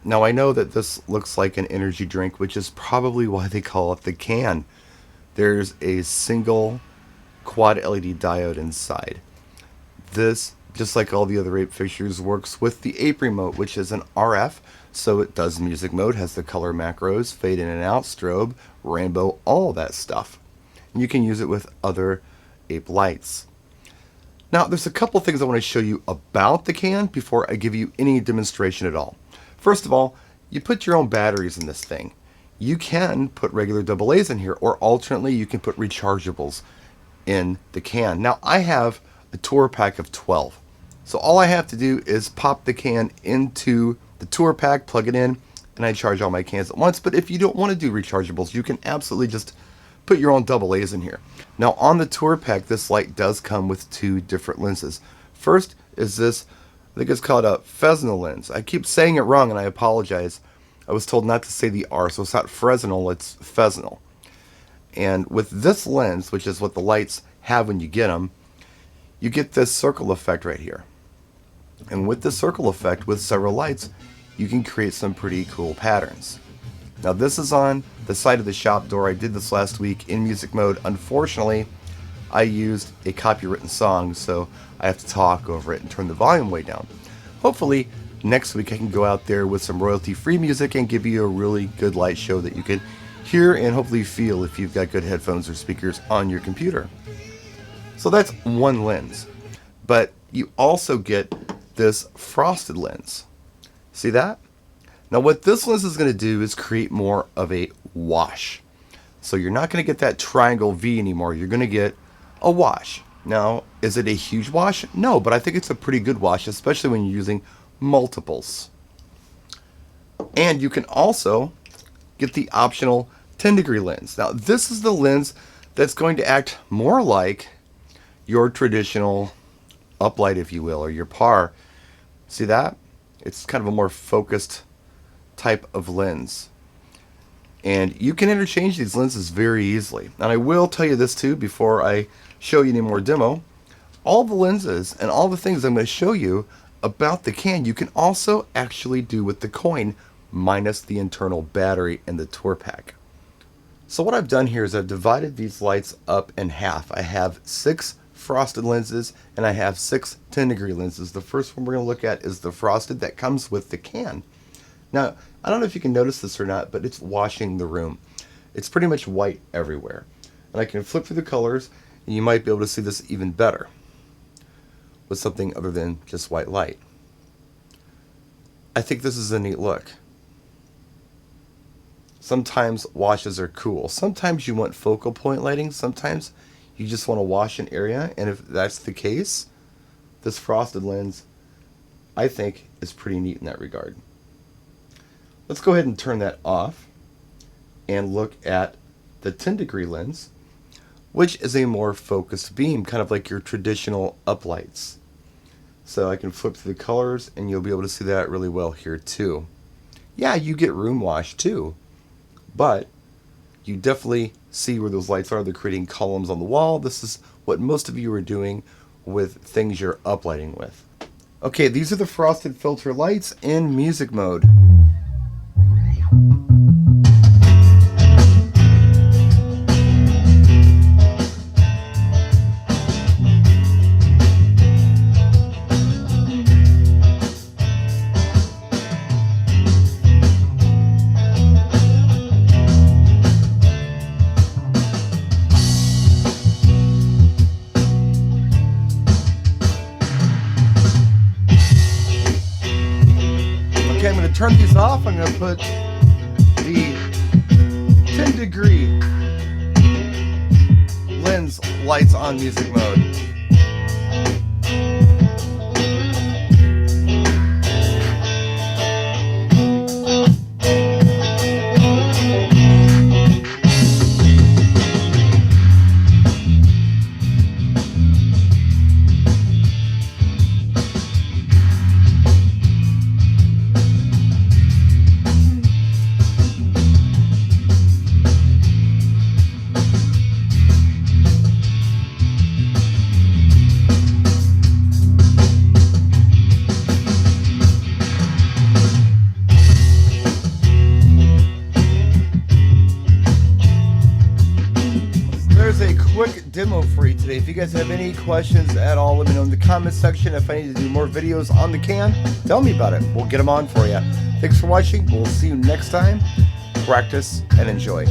Now I know that this looks like an energy drink, which is probably why they call it the can. There's a single quad LED diode inside. This, just like all the other ape fixtures, works with the ape remote, which is an RF, so it does music mode, has the color macros, fade in and out, strobe, rainbow, all that stuff. And you can use it with other ape lights. Now, there's a couple things I want to show you about the can before I give you any demonstration at all. First of all, you put your own batteries in this thing. You can put regular AA's in here, or alternately, you can put rechargeables in the can. Now, I have a tour pack of 12. So all I have to do is pop the can into the tour pack, plug it in, and I charge all my cans at once. But if you don't want to do rechargeables, you can absolutely just put your own AA's in here. Now on the tour pack, this light does come with two different lenses. First is this, I think it's called a Fresnel lens. I keep saying it wrong and I apologize. I was told not to say the R, so it's not Fresnel, it's Fresnel. And with this lens, which is what the lights have when you get them, you get this circle effect right here. And with the circle effect, with several lights, you can create some pretty cool patterns. Now this is on the side of the shop door. I did this last week in music mode. Unfortunately, I used a copywritten song, so I have to talk over it and turn the volume way down. Hopefully, next week I can go out there with some royalty-free music and give you a really good light show that you can hear and hopefully feel if you've got good headphones or speakers on your computer. So that's one lens. But you also get this frosted lens. See that? Now what this lens is going to do is create more of a wash. So you're not going to get that triangle V anymore. You're going to get a wash. Now, is it a huge wash? No, but I think it's a pretty good wash, especially when you're using multiples. And you can also get the optional 10-degree lens. Now this is the lens that's going to act more like your traditional uplight, if you will, or your PAR. See that? It's kind of a more focused type of lens. And you can interchange these lenses very easily. And I will tell you this too before I show you any more demo. All the lenses and all the things I'm going to show you about the can, you can also actually do with the coin, minus the internal battery and the tour pack. So what I've done here is I've divided these lights up in half. I have 6 frosted lenses and I have 6 10-degree lenses. The first one we're going to look at is the frosted that comes with the can. Now, I don't know if you can notice this or not, but it's washing the room. It's pretty much white everywhere. And I can flip through the colors and you might be able to see this even better with something other than just white light. I think this is a neat look. Sometimes washes are cool. Sometimes you want focal point lighting. Sometimes you just want to wash an area. And if that's the case, this frosted lens, I think, is pretty neat in that regard. Let's go ahead and turn that off and look at the 10-degree lens, which is a more focused beam, kind of like your traditional uplights. So I can flip through the colors and you'll be able to see that really well here too. Yeah, you get room wash too, but you definitely see where those lights are. They're creating columns on the wall. This is what most of you are doing with things you're uplighting with. Okay, these are the frosted filter lights in music mode. I'm going to turn these off. I'm going to put the 10-degree lens lights on music mode. quick demo for you today. If you guys have any questions at all, let me know in the comment section. If I need to do more videos on the can, tell me about it. We'll get them on for you. Thanks for watching. We'll see you next time. Practice and enjoy.